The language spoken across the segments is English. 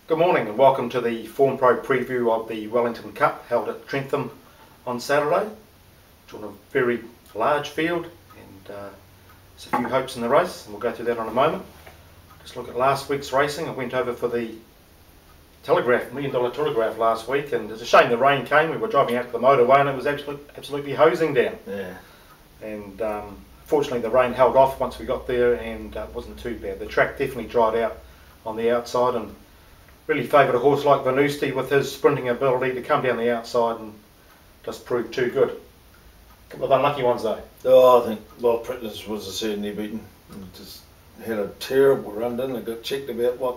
Good morning and welcome to the Form Pro preview of the Wellington Cup held at Trentham on Saturday. It's on a very large field and there's a few hopes in the race, and we'll go through that in a moment. Just look at last week's racing. I went over for the Telegraph, $1 Million Telegraph last week, and it's a shame the rain came. We were driving out to the motorway and it was absolutely hosing down. Yeah. And fortunately the rain held off once we got there, and it wasn't too bad. The track definitely dried out on the outside and really favoured a horse like Venusti with his sprinting ability to come down the outside and just proved too good. A couple of unlucky ones though. Oh, I think, well, Prittness was a certainly beaten. Just had a terrible run, didn't it? Got checked about, what,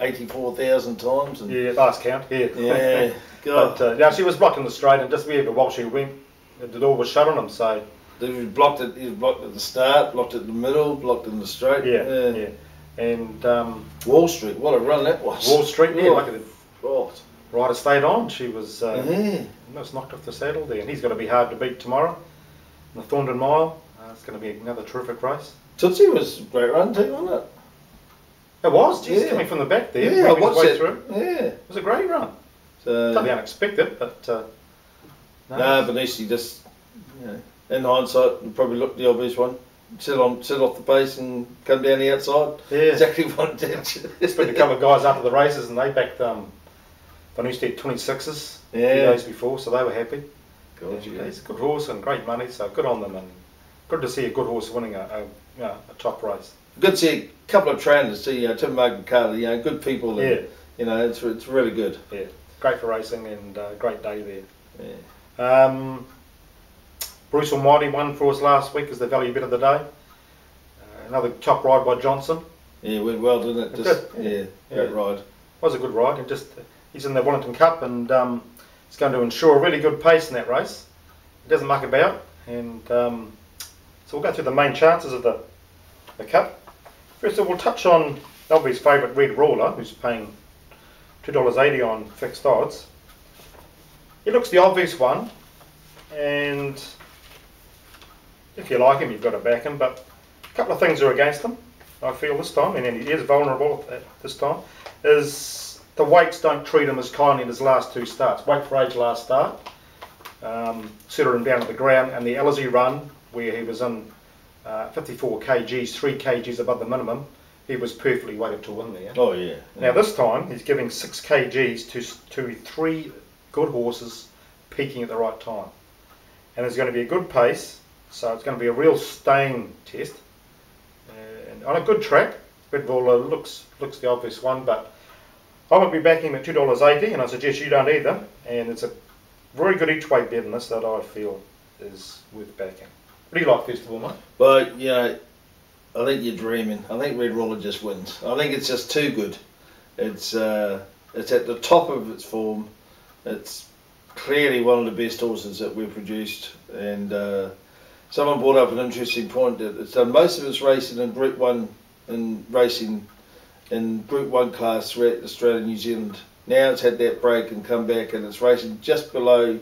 84,000 times? And yeah, last count, yeah. Yeah, God. But yeah, she was blocked in the straight, and just while she went, the door was shut on him, so... He was blocked at the start, blocked at the middle, blocked in the straight. Yeah. And Wall Street, what a run that was. Wall Street, yeah, look at it. God. Rider stayed on. She was almost knocked off the saddle there, and he's going to be hard to beat tomorrow in the Thorndon Mile. It's going to be another terrific race. Tootsie was a great run too, wasn't it? It was, geez, coming from the back there, yeah, his way it. through. Yeah. It was a great run. So, totally unexpected, but no, Venusti just, you know, in hindsight, probably looked the obvious one. Sit off the pace and come down the outside. Yeah. Exactly what it did. Spent a couple of guys after the races and they backed Venusti at 26s a few days before, so they were happy. He's a good horse and great money, so good on them, and good to see a good horse winning a top race. Good to see a couple of trainers too, Tim Carter, good people. And, it's really good. Yeah, great for racing and great day there. Yeah. Bruce Almighty won for us last week as the value bet of the day. Another top ride by Johnson. Yeah, went well, didn't it? Great ride. Was a good ride, and he's in the Wellington Cup, and he's going to ensure a really good pace in that race. He doesn't muck about, and so we'll go through the main chances of the Cup. First of all, we'll touch on Albie's favourite Red Ruler, who's paying $2.80 on fixed odds. He looks the obvious one, and if you like him, you've got to back him, but a couple of things are against him, I feel, this time, and he is vulnerable at this time, is the weights don't treat him as kindly in his last two starts. Weight for Age last start, settled him down to the ground, and the Alizé run, where he was in 54 kgs, 3 kgs above the minimum, he was perfectly weighted to win there. Oh yeah. Now this time, he's giving 6 kgs to 3 good horses peaking at the right time. And there's going to be a good pace, so it's going to be a real staying test. And on a good track, Red Bull looks the obvious one, but I won't be backing him at $2.80, and I suggest you don't either. And it's a very good each way bet in this that I feel is worth backing. What do you like, first of all, mate? Well, I think you're dreaming. I think Red Ruler just wins. I think it's just too good. It's at the top of its form. It's clearly one of the best horses that we've produced, and someone brought up an interesting point that it's done most of its racing in Group 1 and racing in Group 1 class throughout Australia and New Zealand. Now it's had that break and come back, and it's racing just below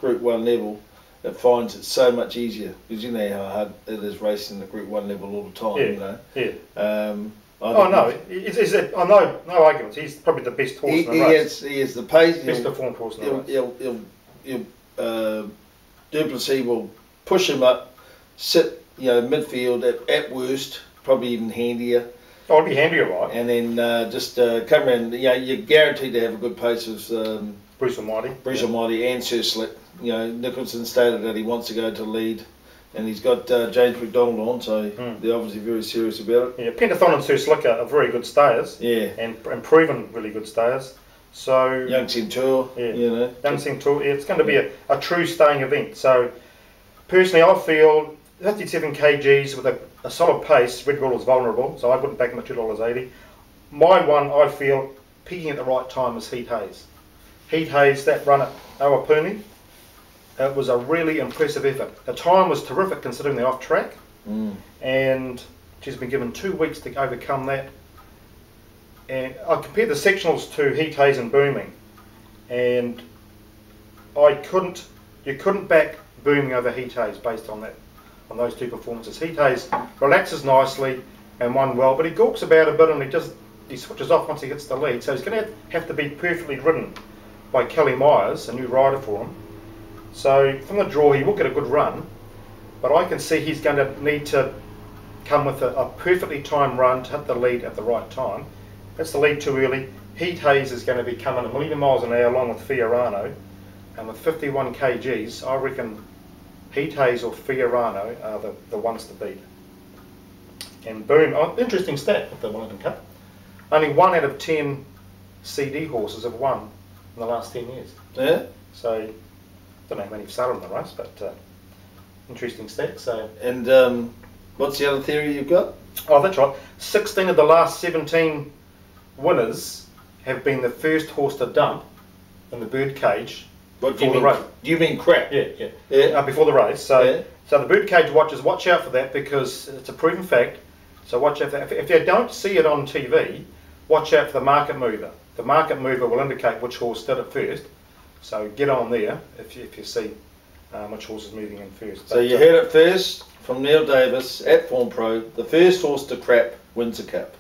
Group 1 level. It finds it so much easier, because you know how hard it is racing at Group 1 level all the time. No arguments. He's probably the best horse in the race. He has the pace. Best performed horse in the race. Duplessis will push him up, sit midfield at worst, probably even handier. Oh, it'll be handier, right? And then just come around. You're guaranteed to have a good pace with Bruce Almighty and Sir Slick. Nicholson stated that he wants to go to lead, and he's got James McDonald on, so they're obviously very serious about it. Yeah, Pentathon and Sir Slick are very good stayers. Yeah. And proven really good stayers. So Young Centaur, Young Centaur, it's going to be a true staying event. So personally, I feel 57 kgs with a solid pace, Red Bull is vulnerable, so I wouldn't back him at $2.80. My one, I feel, peaking at the right time is Heat Haze. Heat Haze, that run at Awapuni, it was a really impressive effort. The time was terrific considering the off track, and she's been given 2 weeks to overcome that. And I compared the sectionals to Heat Haze and Booming, and you couldn't back Booming over Heat Haze based on those two performances. Heat Haze relaxes nicely and won well, but he gawks about a bit, and he just he switches off once he gets the lead, so he's going to have to be perfectly ridden by Kelly Myers, a new rider for him. So from the draw he will get a good run, but I can see he's going to need to come with a perfectly timed run to hit the lead at the right time. That's the lead too early. Heat Haze is going to be coming a million miles an hour along with Fiorano, and with 51 kgs I reckon Heat Haze or Fiorano are the ones to beat. And boom, interesting stat with the Wellington Cup. Only 1 out of 10 CD horses have won in the last 10 years. Yeah. So, don't know how many have started in the race, but interesting stat. So. And what's the other theory you've got? Oh, that's right. 16 of the last 17 winners have been the first horse to dump in the bird cage before the race. You mean crap? Yeah. Before the race. So, so the bird cage watchers, watch out for that because it's a proven fact. So watch out for that. If you don't see it on TV, watch out for the market mover. The market mover will indicate which horse did it first. So get on there if you see which horse is moving in first. So you heard it first from Neil Davis at Form Pro. The first horse to crap wins the cup.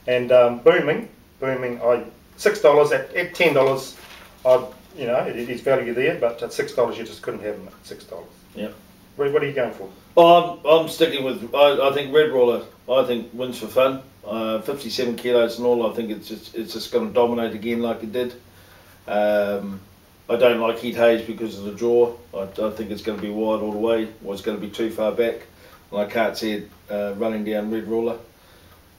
And booming, I $6 at $10. It is value there, but at $6 you just couldn't have them at $6. Yep. What are you going for? I'm sticking with. I think Red Roller. I think wins for fun. 57 kilos and all. I think it's just going to dominate again like it did. I don't like Heat Haze because of the draw. I think it's going to be wide all the way, or it's going to be too far back, and I can't see it running down Red Roller.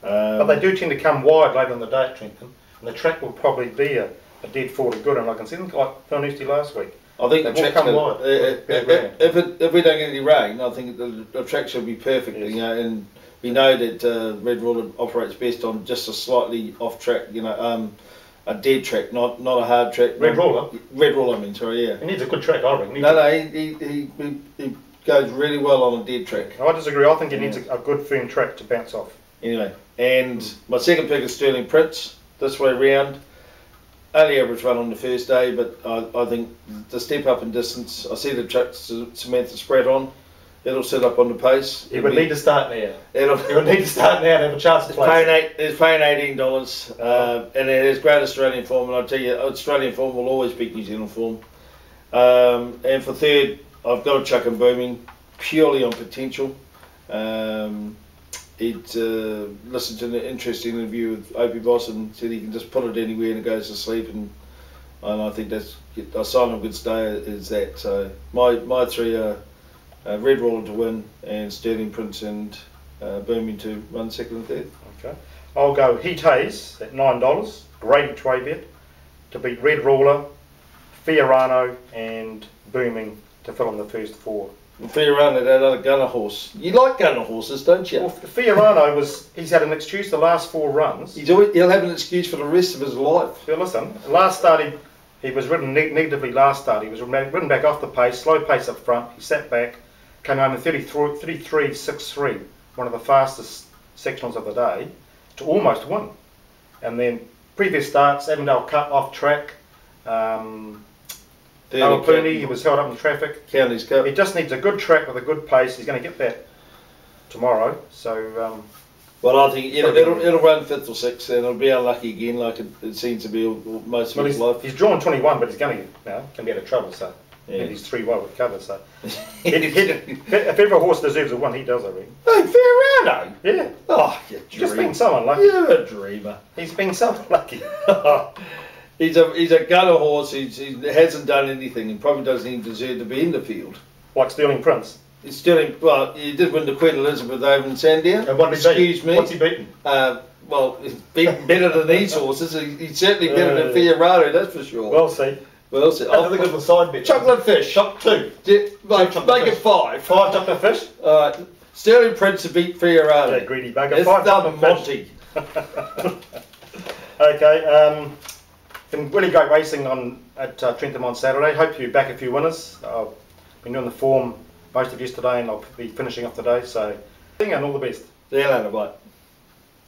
But they do tend to come wide later in the day at Trentham, and the track will probably be a dead 40 good, and I can see them like Thornesty last week. I think the track's come wide. If we don't get any rain, I think the track should be perfect. Yes. And we know that Red Roller operates best on just a slightly off track, a dead track, not a hard track. Red Roller, I mean, sorry, yeah. He needs a good track, I reckon. He goes really well on a dead track. I disagree. I think he needs a good firm track to bounce off. Anyway, and my second pick is Sterling Prince. This way round. Only average run on the first day, but I think the step up in distance, I see the track Samantha spread on, it'll set up on the pace. He would need to start now. He would need to start now to have a chance to play. It's paying $18, and it is great Australian form, and I tell you, Australian form will always beat New Zealand form. And for third, I've got to chuck him Booming, purely on potential. Listened to an interesting interview with Opie Boss and said he can just put it anywhere and it goes to sleep, and I think that's a sign of a good stay is that. So my three are Red Roller to win, and Sterling Prince and Booming to run second and third. Okay, I'll go Heat Haze at $9, great each way bet, to beat Red Roller, Fiorano and Booming to fill in the first four. Fiorano, that other gunner horse. You like gunner horses, don't you? Well, Fiorano he's had an excuse the last 4 runs. He'll have an excuse for the rest of his life. But listen, last start he was ridden negatively last start. He was ridden back off the pace, slow pace up front. He sat back, came home in 33.63, one of the fastest sectionals of the day, to almost win. And then previous starts, Avondale Cup off track. Alapuni, he was held up in traffic. Counties Cup. He just needs a good track with a good pace. He's going to get that tomorrow. So, well, I think it'll run 5th or 6th, and it'll be unlucky again, like it seems to be most of his life. He's drawn 21, but he's going to can be out of trouble. So, yeah. He's 3 well with cover. So, if ever a horse deserves a win, he does, I reckon. Hey, Fiorano. Yeah. Oh, you dreamer. Just been so unlucky. You're a dreamer. He's been so unlucky. He's a gunner horse. He hasn't done anything and probably doesn't even deserve to be in the field. Like Sterling Prince. Well, he did win the Queen Elizabeth over in Sandown. And what did he Excuse me. What's he beaten? Well, he's beaten better than these horses. He's certainly better than Fiorano, that's for sure. Well, see. I think it was a side bet. Chocolate fish. Shot 2. Make it 5. 5 chocolate fish. Alright. Sterling Prince to beat Fiorano. Yeah, greedy bugger. It's 5 done Monty. Okay. Been really great racing at Trentham on Saturday. Hope you're back a few winners. I've been doing the form most of yesterday, and I'll be finishing up today. So, and all the best. See you later, bye.